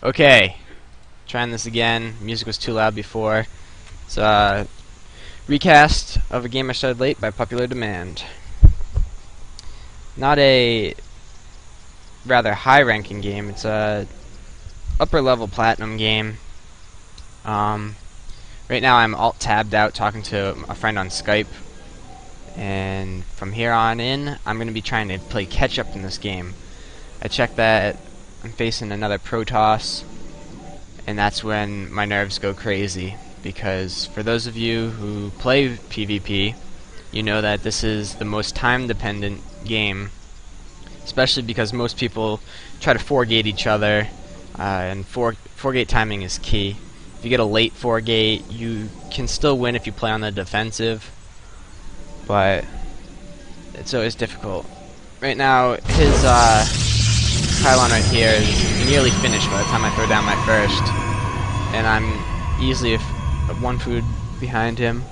Okay, trying this again. Music was too loud before. It's a recast of a game I started late by popular demand. Not a rather high-ranking game. It's a upper-level platinum game. Right now I'm alt-tabbed out talking to a friend on Skype, and from here on in, I'm going to be trying to play catch-up in this game. I checked that I'm facing another Protoss, and that's when my nerves go crazy, because for those of you who play PvP, you know that this is the most time-dependent game, especially because most people try to 4-gate each other, and 4-gate timing is key. If you get a late 4-gate, you can still win if you play on the defensive, but it's always difficult. Right now, his pylon right here is nearly finished by the time I throw down my first, and I'm easily one food behind him.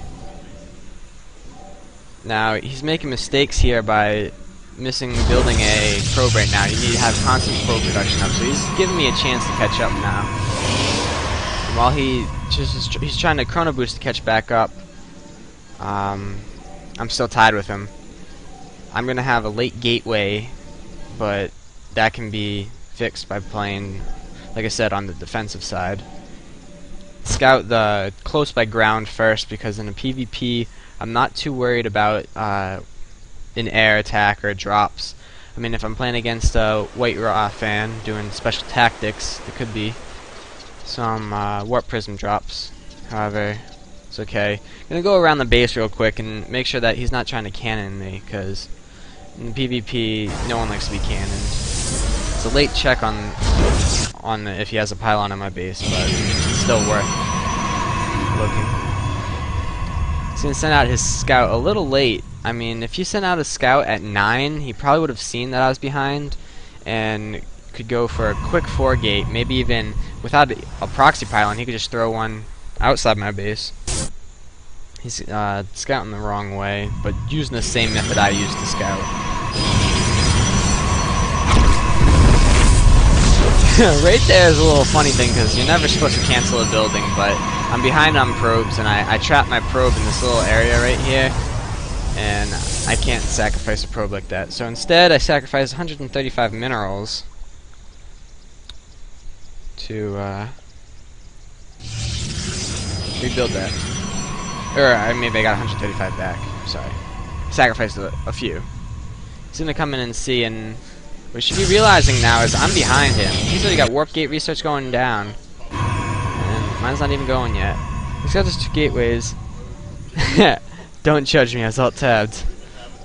Now, he's making mistakes here by missing building a probe right now. You need to have constant probe production up, so he's giving me a chance to catch up now. And while he's trying to chrono boost to catch back up, I'm still tied with him. I'm gonna have a late gateway, but that can be fixed by playing, like I said, on the defensive side. Scout the close by ground first, because in a PvP I'm not too worried about an air attack or drops. I mean, if I'm playing against a white raw fan doing special tactics, there could be some warp prism drops. However, it's okay. I'm gonna go around the base real quick and make sure that he's not trying to cannon me, because in PvP no one likes to be cannoned. It's a late check on if he has a pylon on my base, but it's still worth looking. He's gonna send out his scout a little late. I mean, if he sent out a scout at 9, he probably would have seen that I was behind and could go for a quick 4-gate, maybe even without a proxy pylon. He could just throw one outside my base. He's scouting the wrong way, but using the same method I used to scout. Right there is a little funny thing, because you're never supposed to cancel a building, but I'm behind on probes, and I trap my probe in this little area right here, and I can't sacrifice a probe like that. So instead, I sacrifice 135 minerals to rebuild that. Or maybe I got 135 back. Sorry. Sacrificed a few. He's gonna come in and see, and what you should be realizing now is I'm behind him. He's already got warp gate research going down, and mine's not even going yet. He's got just 2 gateways. Don't judge me, I was alt-tabbed.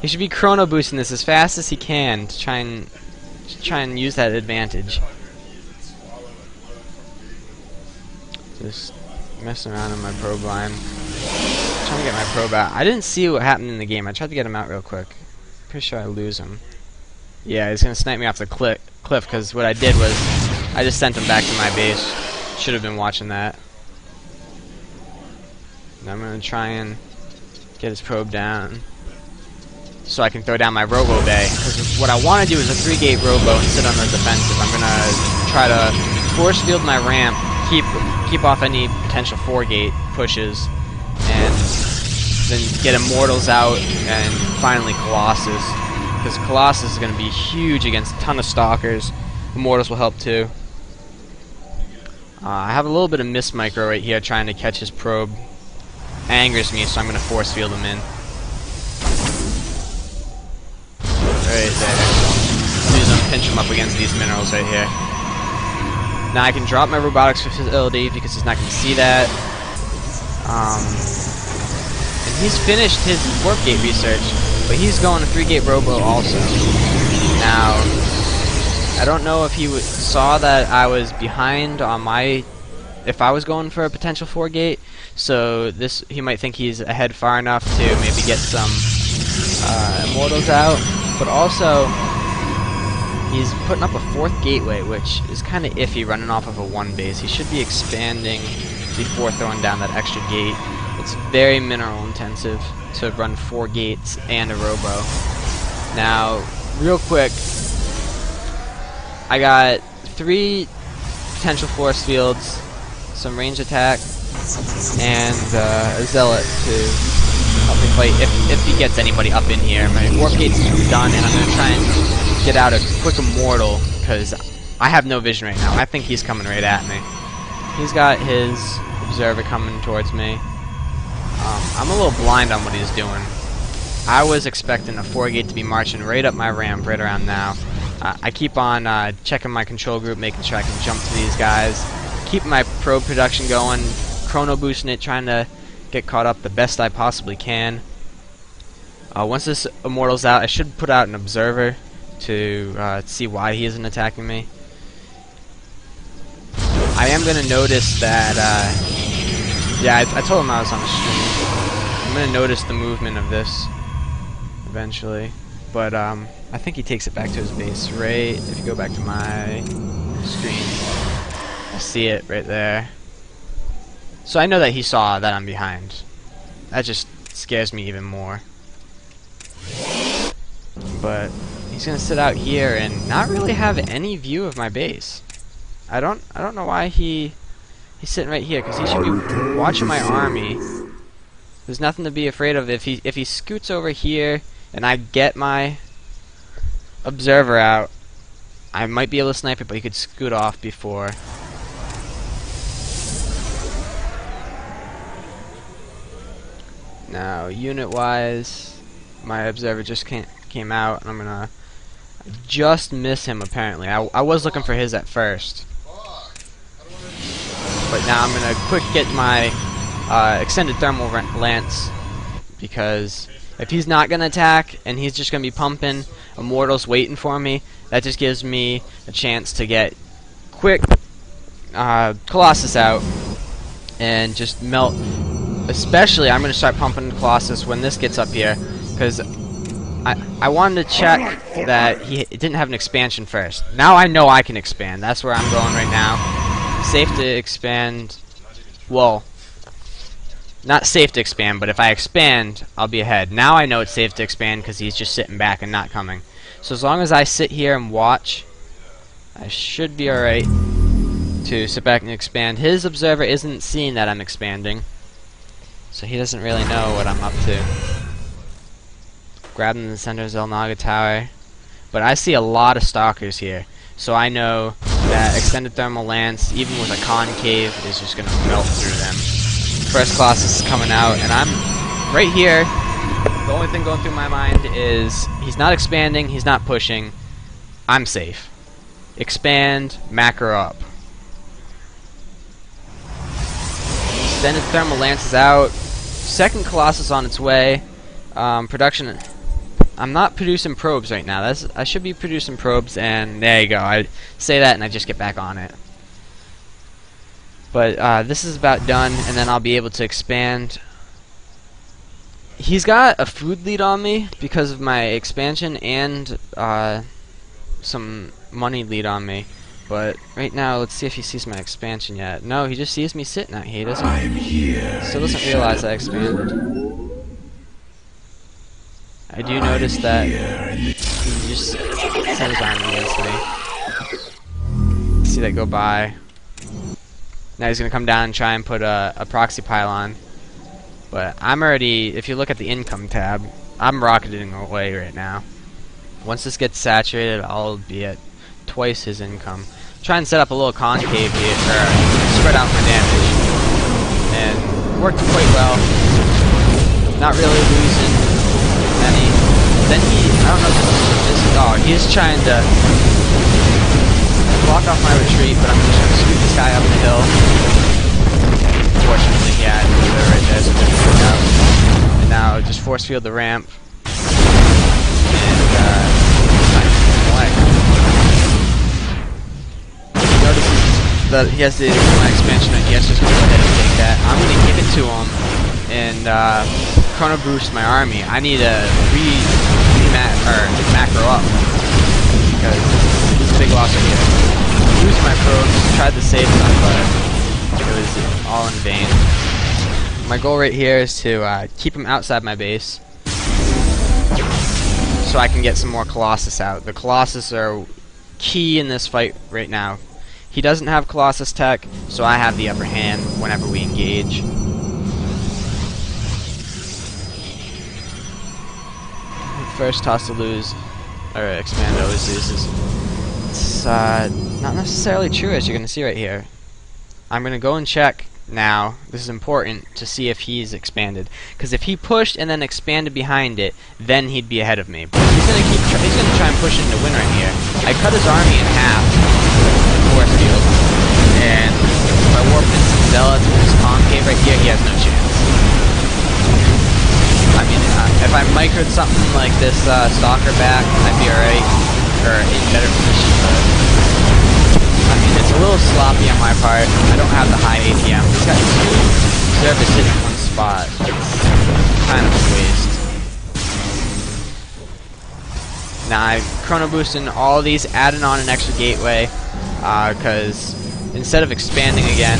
He should be chrono boosting this as fast as he can to try and use that advantage. Just messing around in my probe line. Trying to get my probe out. I didn't see what happened in the game. I tried to get him out real quick. Pretty sure I lose him. Yeah, he's gonna snipe me off the cliff, because what I did was I just sent him back to my base. Should have been watching that. And I'm gonna try and get his probe down so I can throw down my robo bay, because what I want to do is a 3-gate robo and sit on the defensive. I'm gonna try to force field my ramp, keep off any potential 4-gate pushes, and then get Immortals out, and finally Colossus, because Colossus is going to be huge against a ton of Stalkers. Immortals will help too. I have a little bit of miss micro right here trying to catch his probe. Angers me, so I'm going to force field him in. Right there. Use him, pinch him up against these minerals right here. Now I can drop my robotics facility because he's not going to see that. And he's finished his warp gate research, but he's going a 3-gate robo also. Now, I don't know if he saw that I was behind on if I was going for a potential 4-gate, so he might think he's ahead far enough to maybe get some Immortals out, but also he's putting up a 4th gateway, which is kind of iffy running off of a 1 base. He should be expanding before throwing down that extra gate. It's very mineral intensive to run 4 gates and a robo. Now, real quick, I got 3 potential force fields, some range attack, and a zealot to help me fight if he gets anybody up in here. My warp gate's done, and I'm going to try and get out a quick immortal, because I have no vision right now. I think he's coming right at me. He's got his observer coming towards me. I'm a little blind on what he's doing. I was expecting a 4-gate to be marching right up my ramp right around now. I keep on checking my control group, making sure I can jump to these guys. Keep my probe production going, chrono boosting it, trying to get caught up the best I possibly can. Once this immortal's out, I should put out an observer to see why he isn't attacking me. I am going to notice that, yeah, I told him I was on the stream. I'm going to notice the movement of this eventually, but I think he takes it back to his base right. If you go back to my screen, I see it right there. So I know that he saw that I'm behind. That just scares me even more. But he's gonna sit out here and not really have any view of my base. I don't know why he's sitting right here, because he should be watching my army. There's nothing to be afraid of. If he scoots over here and I get my observer out, I might be able to snipe it, but he could scoot off before. Now, unit-wise, my observer just came out, and I'm gonna just miss him apparently. I was looking for his at first, but now I'm gonna quick get my extended thermal lance, because if he's not gonna attack and he's just gonna be pumping immortals waiting for me, that just gives me a chance to get quick Colossus out and just melt. Especially, I'm going to start pumping Colossus when this gets up here, because I wanted to check that it didn't have an expansion first. Now I know I can expand. That's where I'm going right now. Safe to expand. Well, not safe to expand, but if I expand, I'll be ahead. Now I know it's safe to expand because he's just sitting back and not coming. So as long as I sit here and watch, I should be alright to sit back and expand. His observer isn't seeing that I'm expanding, so he doesn't really know what I'm up to. Grabbing the center of Zelnaga Tower. But I see a lot of stalkers here, so I know that extended thermal lance, even with a concave, is just going to melt through them. First Colossus is coming out, and I'm right here. The only thing going through my mind is he's not expanding, he's not pushing. I'm safe. Expand, macro up. Extended thermal lance is out. Second Colossus on its way. Production. I'm not producing probes right now. I should be producing probes, and there you go. I say that and I just get back on it. But this is about done, and then I'll be able to expand. He's got a food lead on me because of my expansion, and some money lead on me. But right now, let's see if he sees my expansion yet. No, he just sees me sitting out here. He still doesn't realize I expanded. I do notice that he just set his arm against me. See that go by. Now he's going to come down and try and put a proxy pylon. But I'm already, if you look at the income tab, I'm rocketing away right now. Once this gets saturated, I'll be at twice his income. Try and set up a little concave here, or spread out my damage. And worked quite well. Not really losing any. Then I don't know if this is, oh, he's trying to block off my retreat, but I'm just going to scoot this guy up the hill. Fortunately, he had it right there, so it didn't work out. And now just force field the ramp. And, notice that he has my expansion and he has to just go ahead and take that. I'm going to give it to him and chrono boost my army. I need to macro up because this is a big loss right here. Used my probes, tried to save them, but it was all in vain. My goal right here is to keep him outside my base so I can get some more Colossus out. The Colossus are key in this fight right now. He doesn't have Colossus tech, so I have the upper hand whenever we engage. First toss to lose, or expand always loses. It's not necessarily true, as you're going to see right here. I'm going to go and check now. This is important to see if he's expanded, because if he pushed and then expanded behind it, then he'd be ahead of me. But he's going to try and push into win right here. I cut his army in half with the force field, and if I warp into some zealots with his concave right here, he has no chance. I mean, if I microed something like this stalker back, I'd be alright, or in better position, but I mean, it's a little sloppy on my part. I don't have the high ATM. He's got 2 service hit in one spot. It's kind of a waste. Now I'm chrono boosting all these, adding on an extra gateway, because instead of expanding again,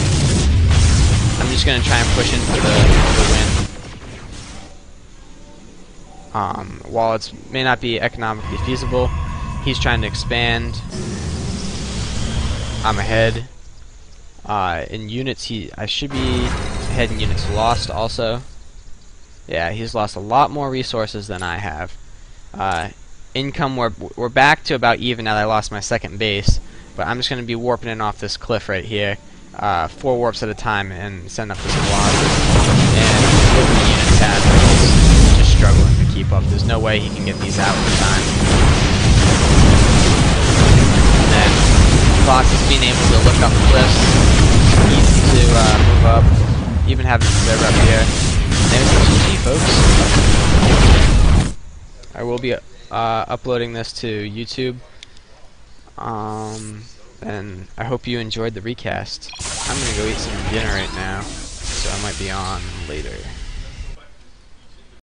I'm just going to try and push in for the win. While it may not be economically feasible, he's trying to expand. I'm ahead. In units, I should be ahead in units lost also. Yeah, he's lost a lot more resources than I have. Income, we're back to about even now that I lost my second base, but I'm just going to be warping in off this cliff right here, 4 warps at a time, and send up this blob. And with the unit tab, he's just struggling to keep up. There's no way he can get these out in time. And then Fox is being able to look up cliffs, easy to move up, even having a observer up here. There's the GG, folks. I will be uploading this to YouTube, and I hope you enjoyed the recast. I'm gonna go eat some dinner right now, so I might be on later.